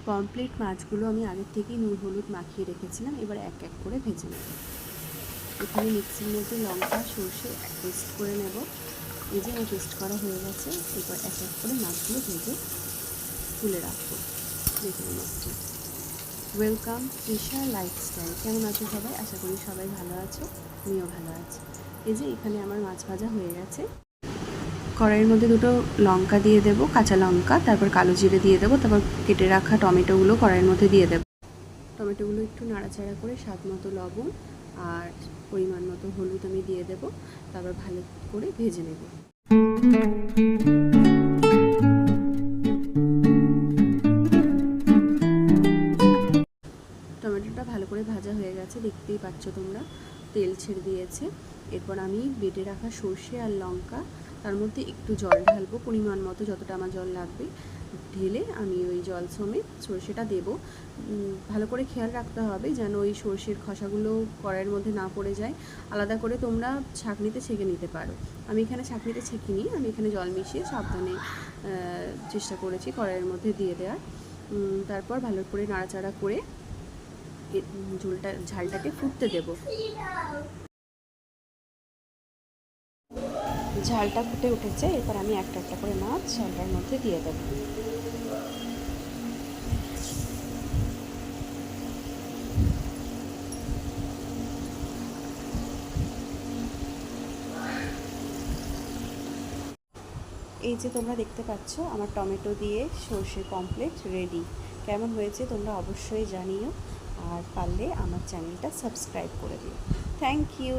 Pomfret মাছগুলো আমি আগের থেকেই নুন হলুদ মাখিয়ে রেখেছিলাম। এবার এক এক করে ভেজে নেব। এখানে মিক্সির মধ্যে লঙ্কা সর্ষে পেস্ট করে নেব। এই যে আমার পেস্ট করা হয়ে গেছে। এরপর এক এক করে মাছগুলো ভেজে তুলে রাখবো। দেখে নিচ্ছি। Welcome Trisha lifestyle. কেমন আছো সবাই? আশা করি সবাই ভালো আছো, আমিও ভালো আছি। এই যে এখানে আমার মাছ ভাজা হয়ে গেছে। কড়াইয়ের মধ্যে দুটো লঙ্কা দিয়ে দেবো, কাঁচা লঙ্কা, তারপর কালো জিরে দিয়ে দেবো, তারপর কেটে রাখা টমেটোগুলো কড়াইয়ের মধ্যে দিয়ে দেবো। টমেটোগুলো একটু নাড়াচাড়া করে স্বাদ মতো লবণ আর পরিমাণ মতো হলুদ আমি দিয়ে দেবো। তারপর ভালো করে ভেজে নেব। টমেটোটা ভালো করে ভাজা হয়ে গেছে, দেখতেই পাচ্ছ তোমরা, তেল ছেড়ে দিয়েছে। এরপর আমি বেটে রাখা সর্ষে আর লঙ্কা, তার মধ্যে একটু জল ঢালবো, পরিমাণ মতো যতটা আমার জল লাগবে ঢেলে আমি ওই জল সমেত সর্ষেটা দেবো। ভালো করে খেয়াল রাখতে হবে যেন ওই সর্ষের খোসাগুলো কড়াইয়ের মধ্যে না পড়ে যায়। আলাদা করে তোমরা ছাঁকনিতে ছেঁকে নিতে পারো। আমি এখানে ছাঁকনিতে ছেঁকিনি, আমি এখানে জল মিশিয়ে সাবধানে চেষ্টা করেছি কড়াইয়ের মধ্যে দিয়ে দেওয়ার। তারপর ভালো করে নাড়াচাড়া করে ঝালটাকে ফুটতে দেব। ঝালটা ফুটে উঠেছে, এরপর আমি একটা একটা করে মাছ ঝালটার মধ্যে দিয়ে দেব। এই যে তোমরা দেখতে পাচ্ছ আমার টমেটো দিয়ে সর্ষে পমফ্রেট রেডি। কেমন হয়েছে তোমরা অবশ্যই জানিও, আর পারলে আমার চ্যানেলটা সাবস্ক্রাইব করে দিও। Thank you.